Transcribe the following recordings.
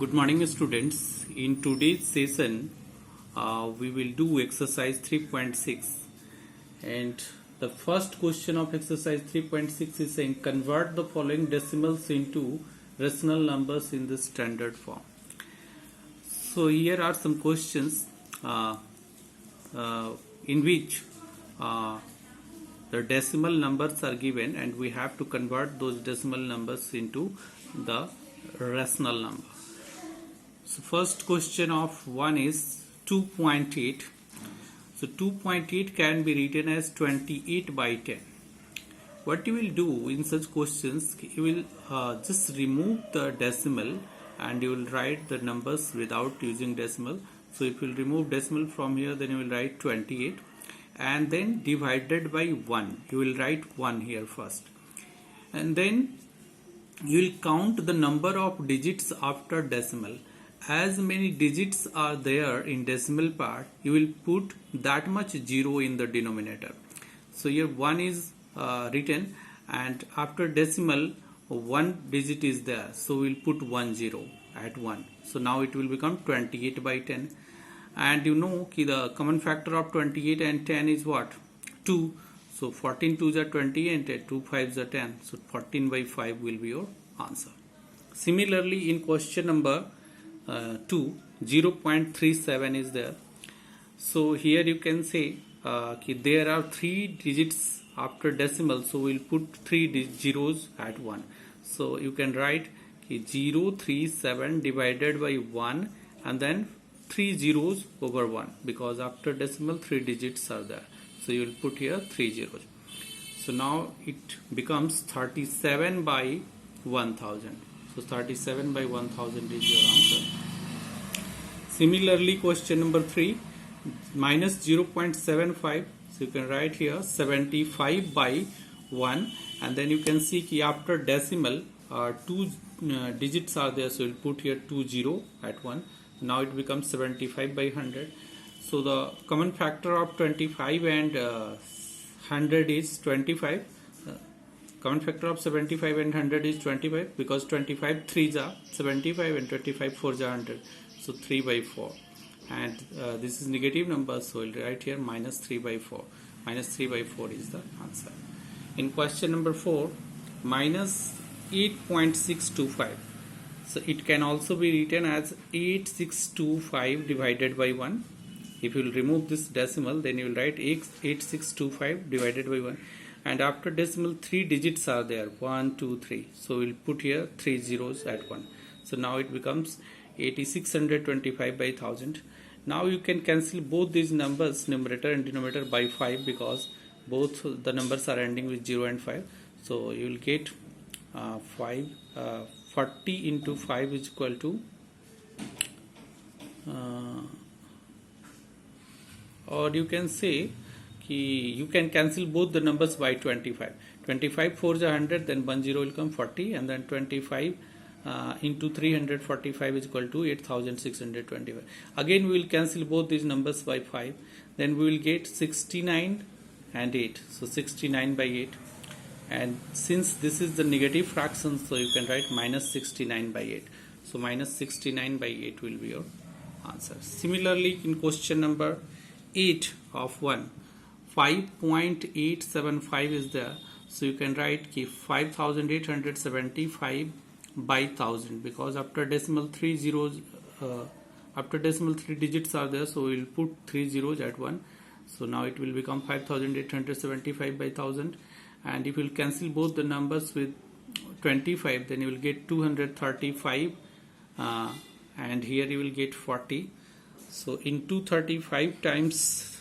Good morning, students. In today's session, we will do exercise 3.6, and the first question of exercise 3.6 is saying convert the following decimals into rational numbers in the standard form. So here are some questions in which the decimal numbers are given, and we have to convert those decimal numbers into the rational number. So first question of one is 2.8. So 2.8 can be written as 28 by 10. What you will do in such questions, you will just remove the decimal and you will write the numbers without using decimal. So if you will remove decimal from here, then you will write 28 and then divided by 1. You will write 1 here first. And then you will count the number of digits after decimal. As many digits are there in decimal part, you will put that much 0 in the denominator. So here 1 is written, and after decimal 1 digit is there, so we will put 1 0 at 1. So now it will become 28 by 10, and you know the common factor of 28 and 10 is what? 2. So 14 2s are 20 and 2 5s are 10. So 14 by 5 will be your answer. Similarly, in question number 2, 0.37 is there. So here you can say there are 3 digits after decimal, so we'll put 3 zeros at 1. So you can write 037 divided by 1 and then 3 zeros over 1, because after decimal 3 digits are there. So you will put here 3 zeros. So now it becomes 37 by 1000. So 37 by 1000 is your answer. Similarly, question number 3, minus 0.75. So you can write here 75 by 1, and then you can see after decimal 2 digits are there. So you will put here 2 0 at 1. Now it becomes 75 by 100. So the common factor of 25 and 100 is 25. Common factor of 75 and 100 is 25, because 25 3s are 75 and 25 4s are 100. So 3 by 4, and this is negative number, so we'll write here minus 3 by 4. Minus 3 by 4 is the answer. In question number 4, minus 8.625. So it can also be written as 8625 divided by 1. If you will remove this decimal, then you will write 8625 divided by 1. And after decimal 3 digits are there, 1 2 3. So we'll put here 3 zeros at 1. So now it becomes 8625 by 1000. Now you can cancel both these numbers, numerator and denominator, by 5, because both the numbers are ending with 0 and 5. So you will get 40 into 5 is equal to or you can say you can cancel both the numbers by 25. 25 4s are 100, then 1 0 will come 40, and then 25 into 345 is equal to 8625. Again we will cancel both these numbers by 5, then we will get 69 and 8. So 69 by 8, and since this is the negative fraction, so you can write minus 69 by 8. So minus 69 by 8 will be your answer. Similarly, in question number 8 of 1, 5.875 is there. So you can write 5875 by 1000, because after decimal 3 zeros, after decimal 3 digits are there, so we will put 3 zeros at 1. So now it will become 5875 by 1000, and if you will cancel both the numbers with 25, then you will get 235, and here you will get 40. So in 235 times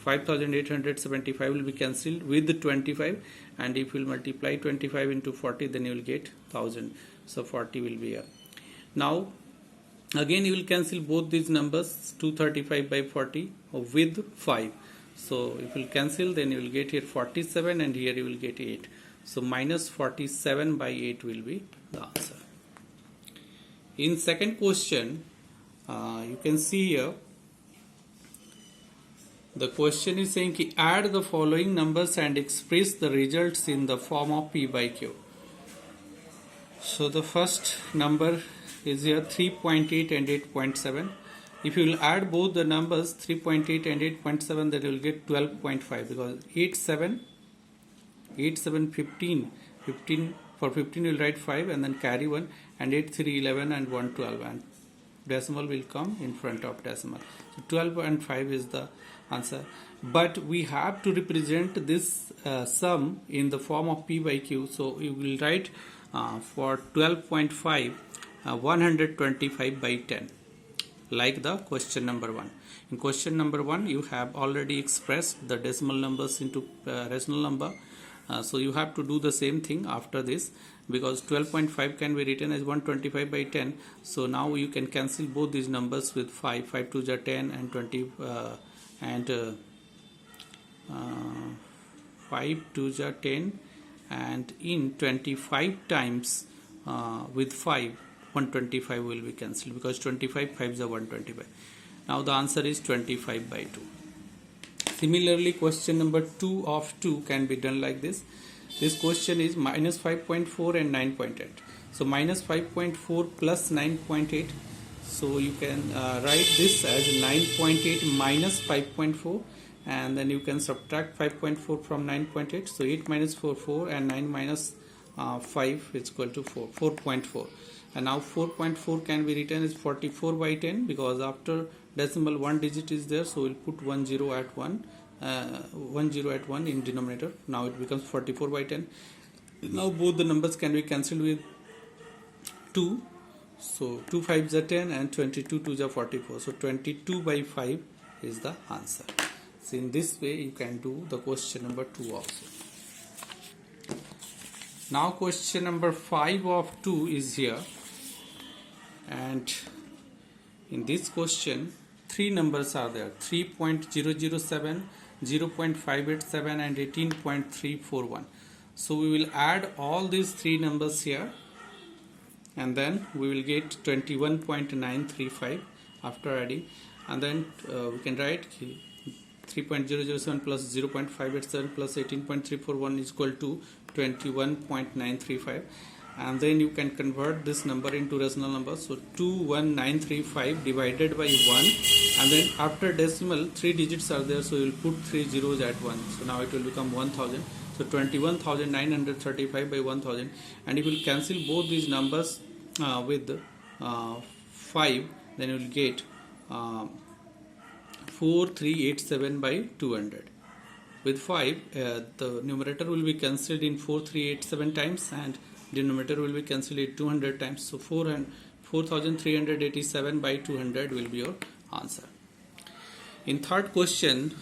5875 will be cancelled with the 25, and if you will multiply 25 into 40, then you will get 1000. So 40 will be here. Now again you will cancel both these numbers, 235 by 40 with 5. So if you will cancel, then you will get here 47, and here you will get 8. So minus 47 by 8 will be the answer. In second question, you can see here the question is saying add the following numbers and express the results in the form of P by Q. So the first number is here 3.8 and 8.7. If you will add both the numbers 3.8 and 8.7, then you will get 12.5, because 8, 7, 15, for 15 you will write 5 and then carry 1, and 8, 3, 11 and 1, 12, and decimal will come in front of decimal. So 12.5 is the answer. But we have to represent this sum in the form of P by Q. So you will write for 12.5 125 by 10, like the question number 1. In question number 1 you have already expressed the decimal numbers into rational number. So you have to do the same thing after this, because 12.5 can be written as 125 by 10. So now you can cancel both these numbers with 5. 5 2s are 10 and 20 and 5 2s are 10, and in 25 times with 5, 125 will be cancelled, because 25 5s are 125. Now the answer is 25 by 2. Similarly, question number 2 of 2 can be done like this. This question is minus 5.4 and 9.8. So minus 5.4 plus 9.8. So you can write this as 9.8 minus 5.4, and then you can subtract 5.4 from 9.8. So 8 minus 4, 4, and 9 minus 5 is equal to 4, 4.4. And now 4.4 can be written as 44 by 10, because after decimal 1 digit is there, so we'll put 1 0 at 1 in denominator. Now it becomes 44 by 10. Now both the numbers can be cancelled with 2. So 2 5s are 10 and 22 2s are 44. So 22 by 5 is the answer. So in this way you can do the question number 2 also. Now question number 5 of 2 is here, and in this question 3 numbers are there: 3.007, 0.587 and 18.341. So we will add all these 3 numbers here, and then we will get 21.935 after adding, and then we can write 3.007 plus 0.587 plus 18.341 is equal to 21.935, and then you can convert this number into rational number. So 21935 divided by 1, and then after decimal 3 digits are there, so you will put 3 zeros at 1. So now it will become 1000. So 21,935 by 1000, and if you will cancel both these numbers with 5, then you will get 4387 by 200. With 5, the numerator will be cancelled in 4387 times, and denominator will be cancelled in 200 times. So 4387 by 200 will be your answer. In third question,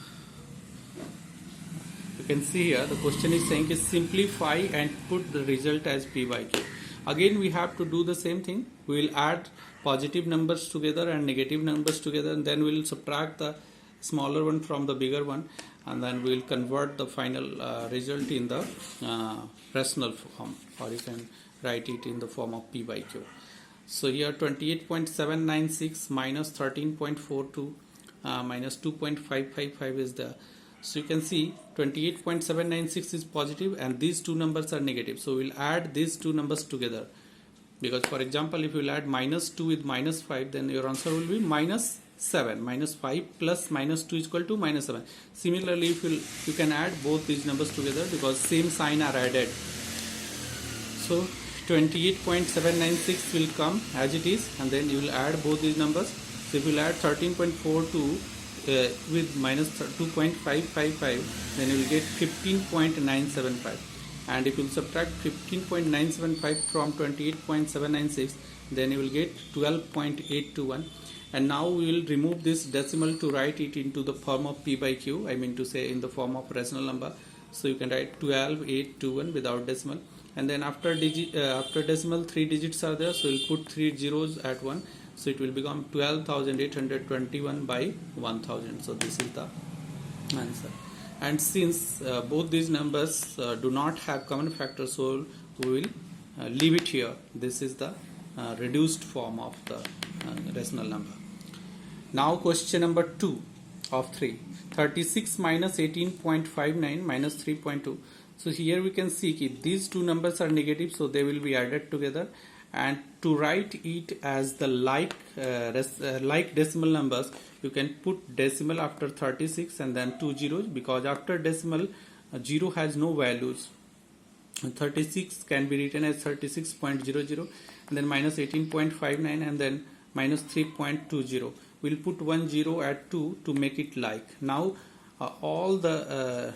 you can see here the question is saying is simplify and put the result as P by Q. Again we have to do the same thing. We will add positive numbers together and negative numbers together, and then we will subtract the smaller one from the bigger one, and then we will convert the final result in the rational form, or you can write it in the form of P by Q. So here 28.796 minus 13.42 minus 2.555 is there. So you can see 28.796 is positive and these two numbers are negative. So we'll add these two numbers together, because for example if you will add minus 2 with minus 5, then your answer will be minus 7. Minus 5 plus minus 2 is equal to minus 7. Similarly, if you can add both these numbers together, because same sign are added. So 28.796 will come as it is, and then you will add both these numbers. So if you will add 13.42 with minus 2.555, then you will get 15.975. And if you will subtract 15.975 from 28.796, then you will get 12.821. And now we will remove this decimal to write it into the form of P by Q, I mean to say in the form of rational number. So you can write 12.821 without decimal, and then after decimal 3 digits are there, so we'll put 3 zeros at 1, so it will become 12,821 by 1000. So this is the answer. And since both these numbers do not have common factor, so we will leave it here. This is the reduced form of the rational number. Now question number 2 of 3. 36 minus 18.59 minus 3.2. So here we can see if these two numbers are negative, so they will be added together, and to write it as the like decimal numbers, you can put decimal after 36 and then 2 zeros, because after decimal 0 has no values. 36 can be written as 36.00 and then minus 18.59 and then minus 3.20. We'll put 1 0 at 2 to make it like. Now all the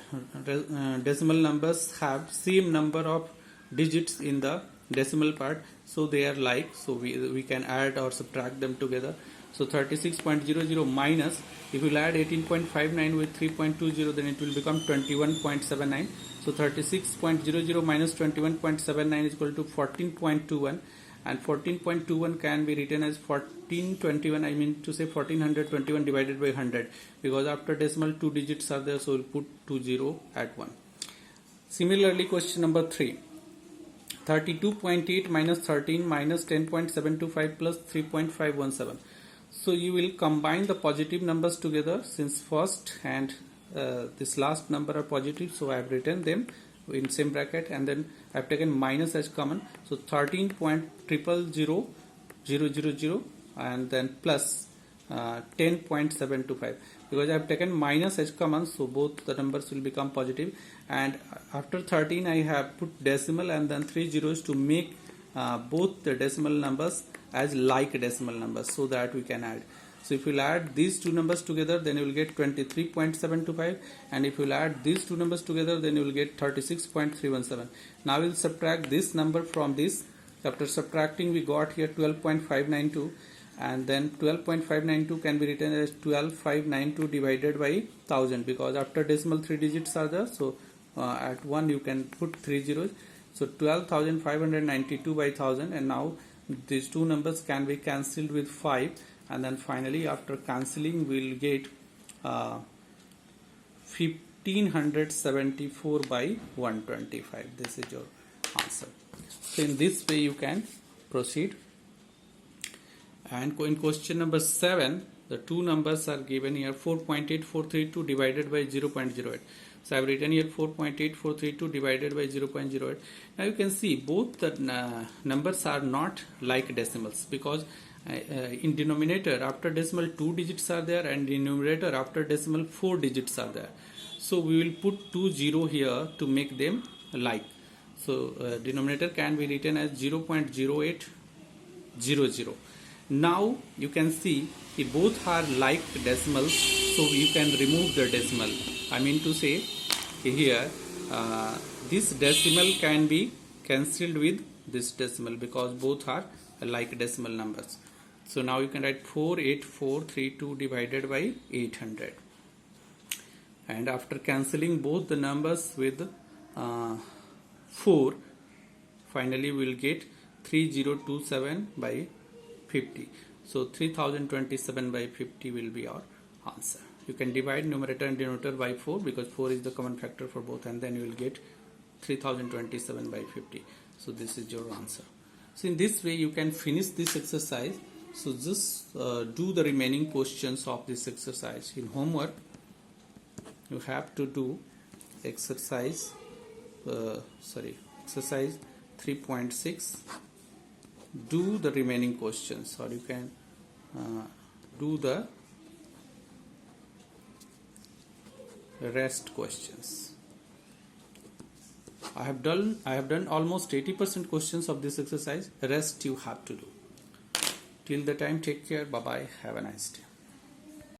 decimal numbers have same number of digits in the decimal part, so they are like, so we can add or subtract them together. So 36.00 minus, if you add 18.59 with 3.20, then it will become 21.79. So 36.00 minus 21.79 is equal to 14.21, and 14.21 can be written as 1421, I mean to say 1421 divided by 100, because after decimal 2 digits are there, so we'll put 20 at 1. Similarly, question number 3. 32.8 minus 13 minus 10.725 plus 3.517. So you will combine the positive numbers together, since first and this last number are positive, so I have written them in same bracket, and then I have taken minus as common. So 13.00000 and then plus 10.725, because I have taken minus as common, so both the numbers will become positive. And after 13 I have put decimal and then 3 zeros to make both the decimal numbers as like decimal numbers, so that we can add. So if you add these two numbers together, then you will get 23.725, and if you add these two numbers together, then you will get 36.317. Now we will subtract this number from this. After subtracting, we got here 12.592, and then 12.592 can be written as 12.592 divided by 1000, because after decimal 3 digits are there, so at 1 you can put 3 zeros. So 12,592 by 1000, and now these two numbers can be cancelled with 5, and then finally after cancelling we will get 1574 by 125. This is your answer. So in this way you can proceed. And in question number 7, the two numbers are given here, 4.8432 divided by 0.08. So I have written here 4.8432 divided by 0.08. Now you can see both the numbers are not like decimals, because in denominator after decimal 2 digits are there, and in numerator after decimal 4 digits are there. So we will put 2 0 here to make them like. So denominator can be written as 0.0800. Now you can see if both are like decimals, so you can remove the decimal. I mean to say here this decimal can be cancelled with this decimal, because both are like decimal numbers. So now you can write 48432 divided by 800, and after cancelling both the numbers with 4, finally we will get 3027 by 50. So 3027 by 50 will be our answer. You can divide numerator and denominator by 4, because 4 is the common factor for both, and then you will get 3027 by 50. So this is your answer. So in this way you can finish this exercise. So just do the remaining questions of this exercise. In homework you have to do exercise 3.6. do the remaining questions, or you can do the rest questions. I have done almost 80% questions of this exercise. Rest you have to do. Till the time, take care. Bye bye. Have a nice day.